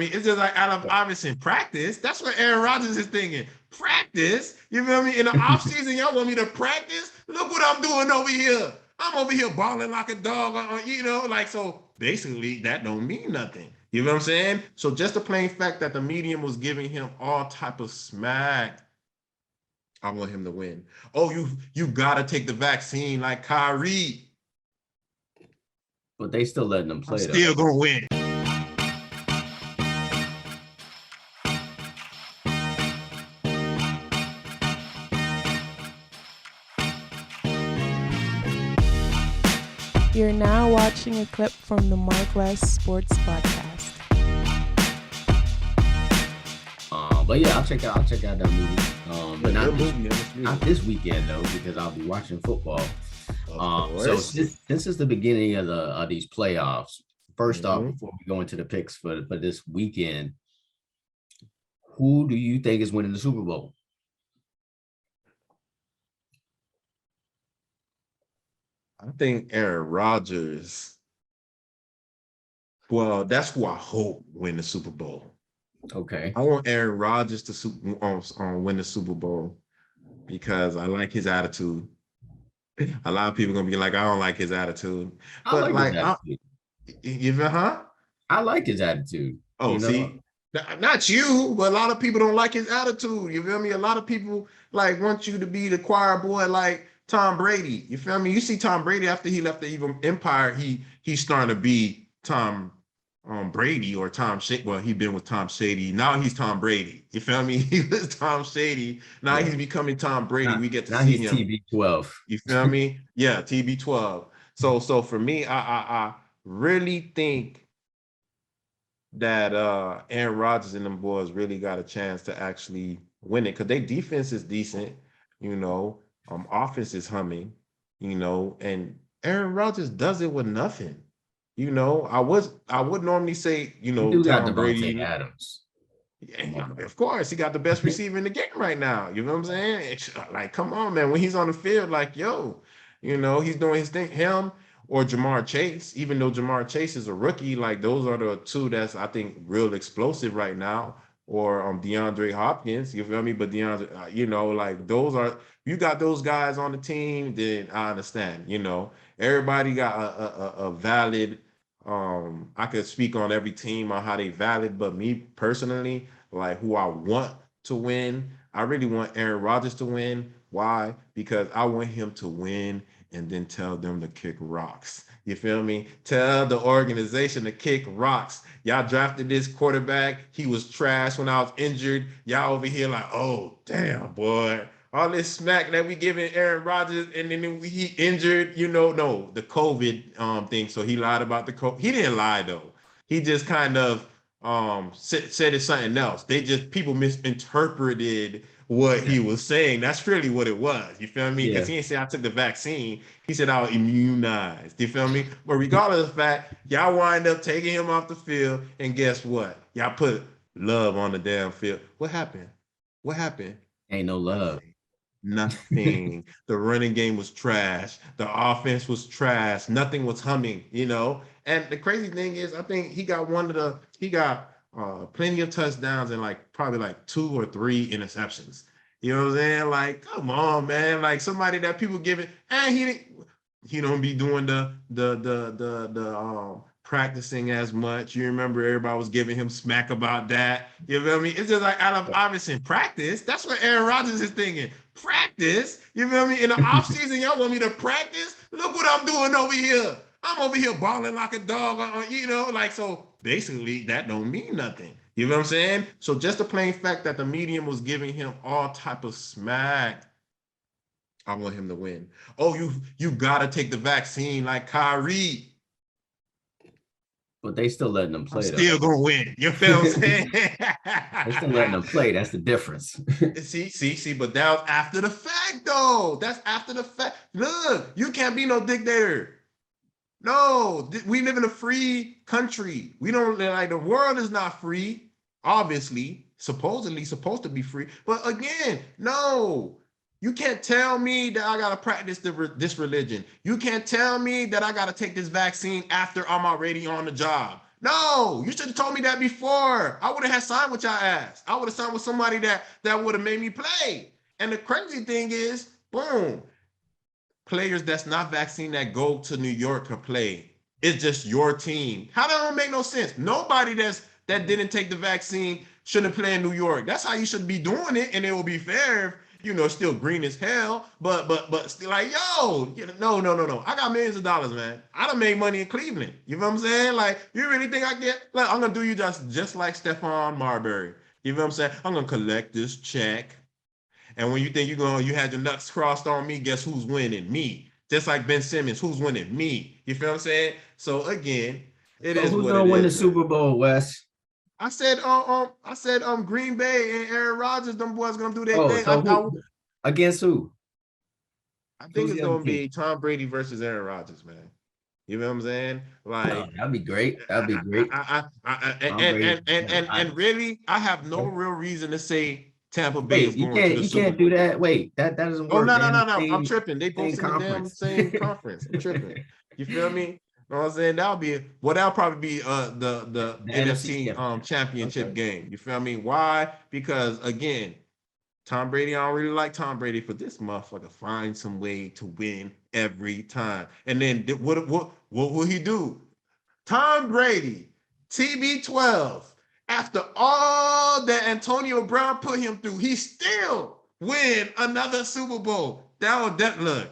mean, it's just like Allen Iverson practice. That's what Aaron Rodgers is thinking. Practice. You feel me? In the offseason, y'all want me to practice? Look what I'm doing over here. I'm over here balling like a dog. Like so. Basically, that don't mean nothing. You know what I'm saying? So just the plain fact that the medium was giving him all type of smack, I want him to win. Oh, you gotta take the vaccine like Kyrie. But they still letting them I'm play though. still gonna win. You're now watching a clip from the MarcWes Sports Podcast. But yeah, I'll check out that movie. But not this weekend though, because I'll be watching football. So since it's the beginning of these playoffs, first off, before we go into the picks for this weekend, who do you think is winning the Super Bowl? I think Aaron Rodgers. Well, that's who I hope win the Super Bowl. Okay. I want Aaron Rodgers to win the Super Bowl because I like his attitude. A lot of people are gonna be like, I don't like his attitude. But I like his attitude. Oh, see, not you, but a lot of people don't like his attitude. You feel me? A lot of people want you to be the choir boy like Tom Brady. You feel me? You see Tom Brady after he left the Evil Empire, he's starting to be Tom Brady or Tom Shady. Well, he's been with Tom Shady. Now he's Tom Brady. You feel me? He was Tom Shady. Now he's becoming Tom Brady. We get to see him. TB12. You feel me? Yeah, TB12. So for me, I really think that Aaron Rodgers and them boys really got a chance to actually win it because their defense is decent, offense is humming, and Aaron Rodgers does it with nothing. I would normally say, Tom Brady. Adams. Yeah, of course, he got the best receiver in the game right now. You know what I'm saying? It's like, come on, man. When he's on the field, he's doing his thing. Him or Jamar Chase, even though Jamar Chase is a rookie, those are the two that's, I think, real explosive right now. Or DeAndre Hopkins, you feel me? But DeAndre, those are, you got those guys on the team, then I understand. Everybody got a valid. I could speak on every team on how they valid, but me personally, who I want to win, I really want Aaron Rodgers to win. Why? Because I want him to win and then tell them to kick rocks. You feel me? Tell the organization to kick rocks. Y'all drafted this quarterback. He was trash when I was injured. Y'all over here oh, damn, boy. All this smack that we giving Aaron Rodgers, and then he injured, no, the COVID thing. So he lied about the COVID. He didn't lie though. He just kind of said it's something else. People misinterpreted what he was saying. That's really what it was. You feel me? Because he didn't say I took the vaccine. He said I was immunized. You feel me? But regardless of the fact, y'all wind up taking him off the field, and guess what? Y'all put Love on the damn field. What happened? Ain't no love. Nothing. The running game was trash. The offense was trash. Nothing was humming, And the crazy thing is, I think he got plenty of touchdowns and probably 2 or 3 interceptions. You know what I'm saying? Come on, man. Somebody that people give it, and he don't be doing the practicing as much. You remember everybody was giving him smack about that. You feel me? It's just like Allen Iverson practice. That's what Aaron Rodgers is thinking. Practice. You feel me? In the offseason, y'all want me to practice? Look what I'm doing over here. I'm over here balling like a dog. So basically that don't mean nothing. You know what I'm saying? So just the plain fact that the medium was giving him all type of smack, I want him to win. Oh, you gotta take the vaccine like Kyrie. But they still letting them play. I'm still gonna win. You feel what I'm saying? They still letting them play. That's the difference. see. But that was after the fact, though. That's after the fact. Look, you can't be no dictator. No, we live in a free country. We don't the world is not free. Obviously, supposedly supposed to be free. But again, no. You can't tell me that I got to practice this religion. You can't tell me that I got to take this vaccine after I'm already on the job. No, you should have told me that before. I would have had signed with y'all ass. I would have signed with somebody that would have made me play. And the crazy thing is, boom, players that's not vaccinated that go to New York to play. It's just your team. How that don't make no sense? Nobody that didn't take the vaccine shouldn't play in New York. That's how you should be doing it, and it will be fair. Still green as hell, but still like, yo, no. I got millions of dollars, man. I done made money in Cleveland. You know what I'm saying? Like, you really think I get? Like, I'm gonna do you just like Stephon Marbury. You know what I'm saying? I'm gonna collect this check. And when you think you had your nuts crossed on me, guess who's winning? Me. Just like Ben Simmons, who's winning? Me. You feel what I'm saying? So again, it is who's what gonna it win is. The Super Bowl, Wes? I said Green Bay and Aaron Rodgers, them boys gonna do their thing. So against who? I think it's gonna be Tom Brady versus Aaron Rodgers, man. You know what I'm saying? Like, that'd be great. That'd be great. And really, I have no real reason to say Tampa Bay is going to the Super Bowl. You can't do that. Wait, that doesn't work. Oh, no. I'm tripping. They both in the damn same conference. I'm tripping. You feel me? You know what I'm saying? That'll probably be the NFC championship game. You feel me? Why? Because again, Tom Brady, I don't really like Tom Brady, but this motherfucker finds some way to win every time. And then what will he do? Tom Brady, TB12, after all that Antonio Brown put him through, he still win another Super Bowl. Look.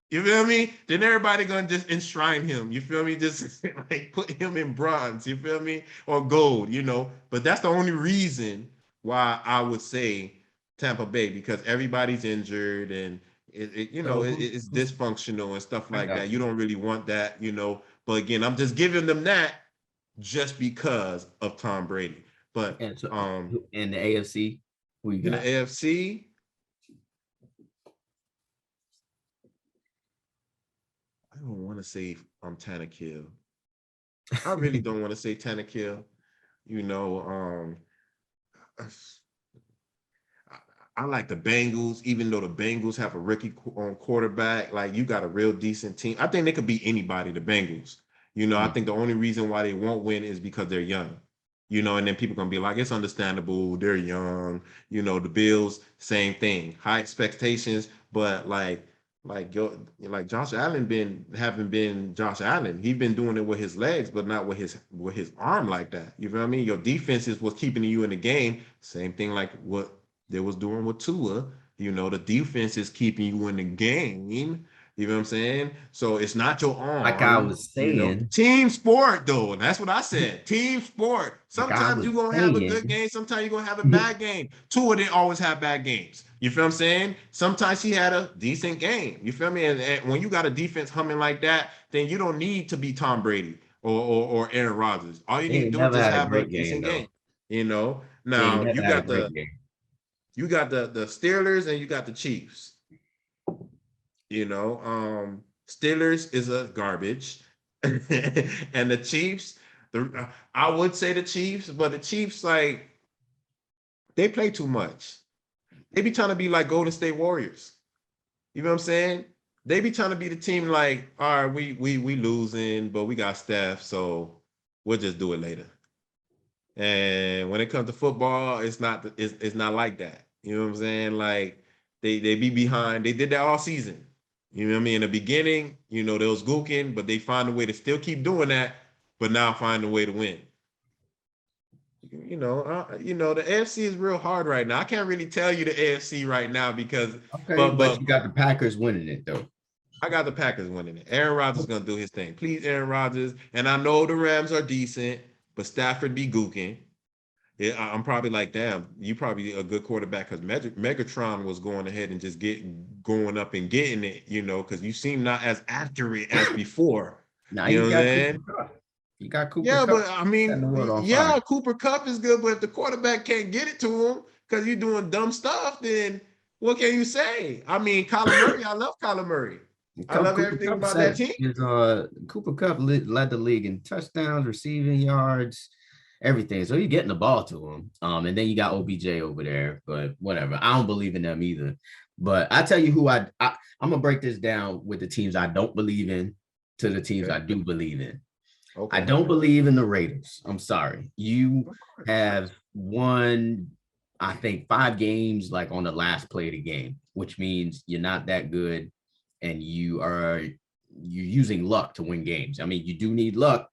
You feel me? Then everybody gonna just enshrine him. You feel me? Just like put him in bronze. You feel me? Or gold. But that's the only reason why I would say Tampa Bay, because everybody's injured and it's dysfunctional and stuff like that. You don't really want that. But again, I'm just giving them that just because of Tom Brady. But in the AFC, who you got? In the AFC. I don't want to say Tannehill. I really don't want to say Tannehill. I like the Bengals, even though the Bengals have a rookie quarterback. Like, you got a real decent team. I think they could beat anybody, the Bengals. I think the only reason why they won't win is because they're young. And then people going to be like, it's understandable. They're young. The Bills, same thing. High expectations, but like Josh Allen haven't been Josh Allen. He's been doing it with his legs, but not with his arm like that. You know what I mean? Your defenses was keeping you in the game. Same thing like what they was doing with Tua. The defense is keeping you in the game. You know what I'm saying? So it's not your arm. Like I was saying. Team sport, though. That's what I said. Team sport. Sometimes you're going to have a good game. Sometimes you're going to have a bad game. Tua didn't always have bad games. You feel what I'm saying? Sometimes he had a decent game. You feel me? And when you got a defense humming like that, then you don't need to be Tom Brady or Aaron Rodgers. All you need to do is just have a decent game. Now you got the Steelers and you got the Chiefs. Steelers is a garbage, and the Chiefs. I would say the Chiefs, but the Chiefs, like, they play too much. They be trying to be like Golden State Warriors. You know what I'm saying? They be trying to be the team like, all right, we losing, but we got Steph, so we'll just do it later. And when it comes to football, it's not like that. You know what I'm saying? Like, they be behind. They did that all season. You know what I mean? In the beginning, they was gooking, but they find a way to still keep doing that, but now find a way to win. The AFC is real hard right now. I can't really tell you the AFC right now because but you got the Packers winning it though. I got the Packers winning it. Aaron Rodgers is gonna do his thing. Please, Aaron Rodgers. And I know the Rams are decent, but Stafford be gooking. Yeah, I'm probably like, damn, you probably a good quarterback because Megatron was going ahead and just going up and getting it, because you seem not as accurate as before. Now you got Cooper Kupp. But I mean, Cooper Kupp is good, but if the quarterback can't get it to him because you're doing dumb stuff, then what can you say? I mean, Kyler Murray, I love Kyler Murray. I love everything about that team. Cooper Kupp led the league in touchdowns, receiving yards, everything. So you're getting the ball to him. And then you got OBJ over there, but whatever. I don't believe in them either. But I tell you who I'm going to break this down with the teams I don't believe in to the teams I do believe in. I don't believe in the Raiders. I'm sorry. You have won, I think, 5 games like on the last play of the game, which means you're not that good, and you're using luck to win games. I mean, you do need luck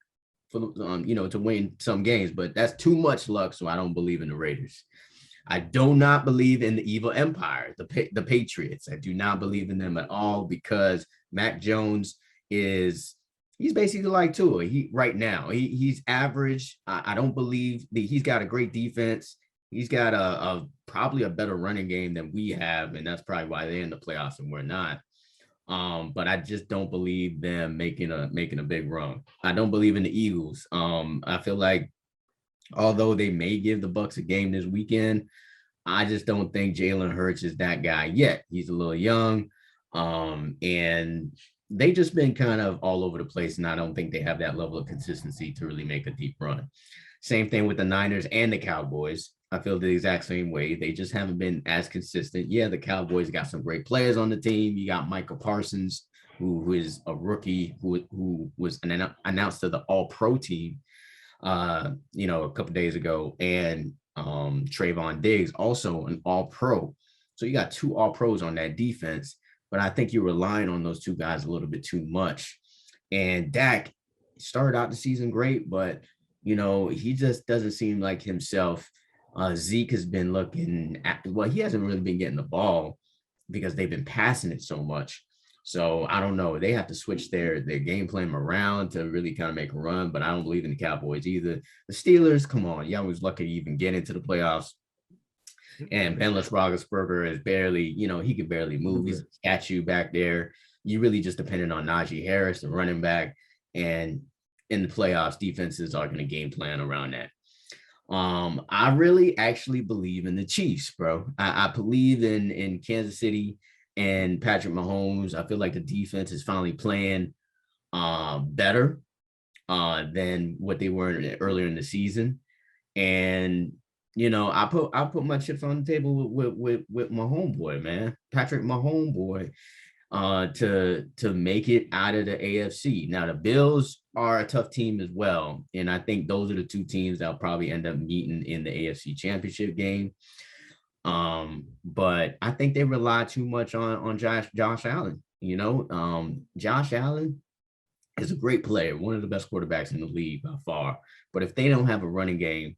for to win some games, but that's too much luck. So I don't believe in the Raiders. I do not believe in the evil empire, the Patriots. I do not believe in them at all because Mac Jones he's basically like Tua. He's average. I don't believe he's got a great defense. He's got probably a better running game than we have, and that's probably why they're in the playoffs and we're not. But I just don't believe them making a big run. I don't believe in the Eagles. I feel like although they may give the Bucs a game this weekend, I just don't think Jalen Hurts is that guy yet. He's a little young, and they just been kind of all over the place, and I don't think they have that level of consistency to really make a deep run. Same thing with the Niners and the Cowboys. I feel the exact same way. They just haven't been as consistent. Yeah, the Cowboys got some great players on the team. You got Michael Parsons, who is a rookie, who was announced to the All-Pro team, a couple of days ago, and Trayvon Diggs, also an All-Pro. So you got 2 All-Pros on that defense, but I think you're relying on those 2 guys a little bit too much. And Dak started out the season great, but he just doesn't seem like himself. Zeke has been he hasn't really been getting the ball because they've been passing it so much. So I don't know. They have to switch their game plan around to really kind of make a run, but I don't believe in the Cowboys either. The Steelers, come on. Y'all was lucky to even get into the playoffs. And Ben Roethlisberger is barely, he could barely move. He's a statue back there. You really just depended on Najee Harris, the running back. And in the playoffs, defenses are going to game plan around that. I really actually believe in the Chiefs, bro. I believe in Kansas City and Patrick Mahomes. I feel like the defense is finally playing better than what they were earlier in the season. And I put my chips on the table with my homeboy, man, Patrick Mahomes, to make it out of the AFC. Now the Bills are a tough team as well, and I think those are the 2 teams that'll probably end up meeting in the AFC Championship game. But I think they rely too much on Josh Allen. Josh Allen is a great player, one of the best quarterbacks in the league by far. But if they don't have a running game,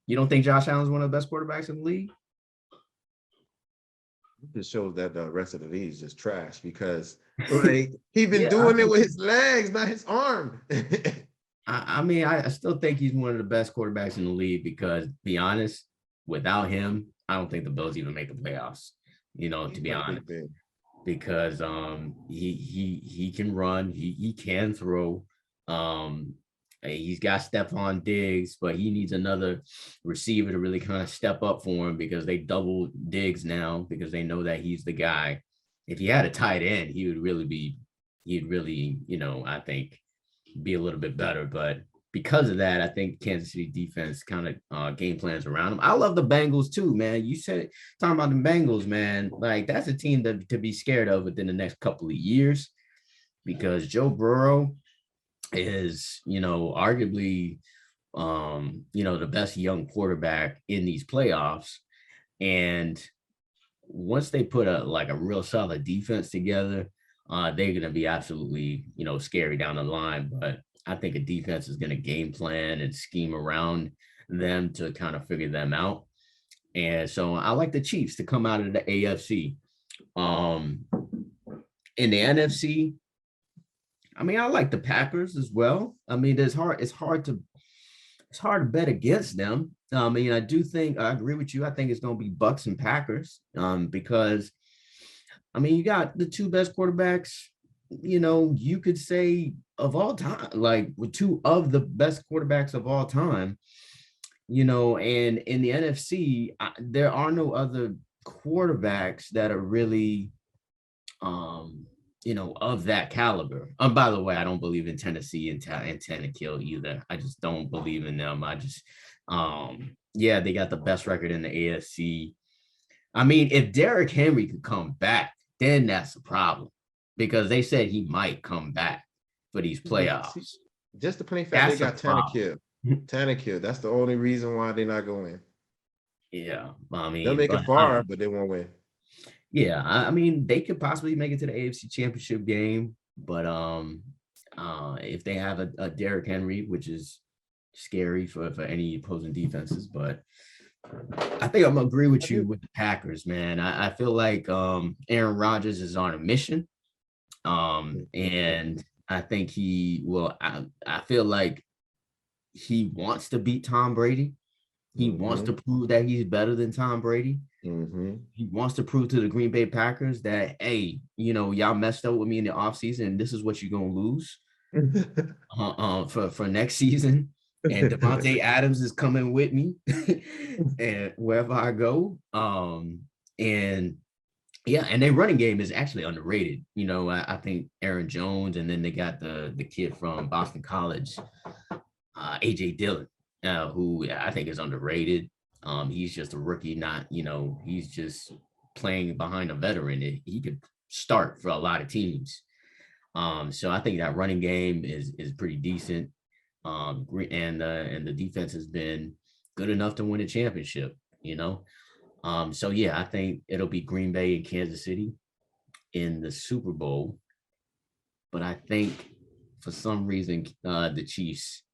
you don't think Josh Allen is one of the best quarterbacks in the league? It shows that the rest of the league is just trash because he's been doing it with his legs, not his arm. I still think he's one of the best quarterbacks in the league because, to be honest, without him, I don't think the Bills even make the playoffs. To be honest, because he can run, he can throw. He's got Stephon Diggs, but he needs another receiver to really kind of step up for him because they double Diggs now because they know that he's the guy. If he had a tight end, he'd really, I think, be a little bit better. But because of that, I think Kansas City defense kind of game plans around him. I love the Bengals too, man. You said talking about the Bengals, man. Like that's a team to be scared of within the next couple of years because Joe Burrow is, arguably, the best young quarterback in these playoffs. And once they put a real solid defense together, they're going to be absolutely, scary down the line. But I think a defense is going to game plan and scheme around them to kind of figure them out. And so I like the Chiefs to come out of the AFC. In the NFC, I like the Packers as well. It's hard to bet against them. I do think I agree with you. I think it's going to be Bucs and Packers because, you got the 2 best quarterbacks, you could say of all time, like with 2 of the best quarterbacks of all time, and in the NFC, there are no other quarterbacks that are really, of that caliber. By the way, I don't believe in Tennessee and Tannehill either. I just don't believe in them. They got the best record in the AFC. If Derrick Henry could come back, then that's a problem because they said he might come back. for these playoffs. Just the plain fact they got Tannehill. That's the only reason why they're not going to win. Yeah, I mean, they'll make it far, but they won't win. Yeah, I mean, they could possibly make it to the AFC Championship game, but if they have a Derrick Henry, which is scary for any opposing defenses, but I think I'm gonna agree with you with the Packers, man. I feel like Aaron Rodgers is on a mission, and I think he will. I feel like he wants to beat Tom Brady. He wants to prove that he's better than Tom Brady. He wants to prove to the Green Bay Packers that, hey, y'all messed up with me in the offseason, and this is what you're gonna lose for next season. And Devontae Adams is coming with me and wherever I go. And their running game is actually underrated. I think Aaron Jones, and then they got the kid from Boston College, AJ Dillon, who I think is underrated. He's just a rookie, he's just playing behind a veteran. He could start for a lot of teams. So I think that running game is pretty decent. And the defense has been good enough to win a championship, So yeah, I think it'll be Green Bay and Kansas City in the Super Bowl. But I think for some reason the Chiefs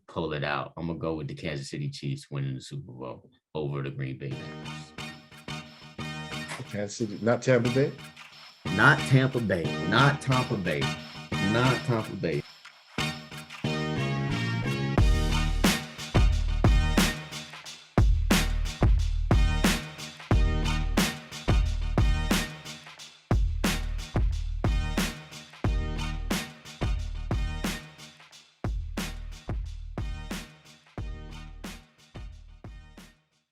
pull it out. I'm gonna go with the Kansas City Chiefs winning the Super Bowl over the Green Bay Packers. Kansas City, not Tampa Bay? Not Tampa Bay. Not Tampa Bay.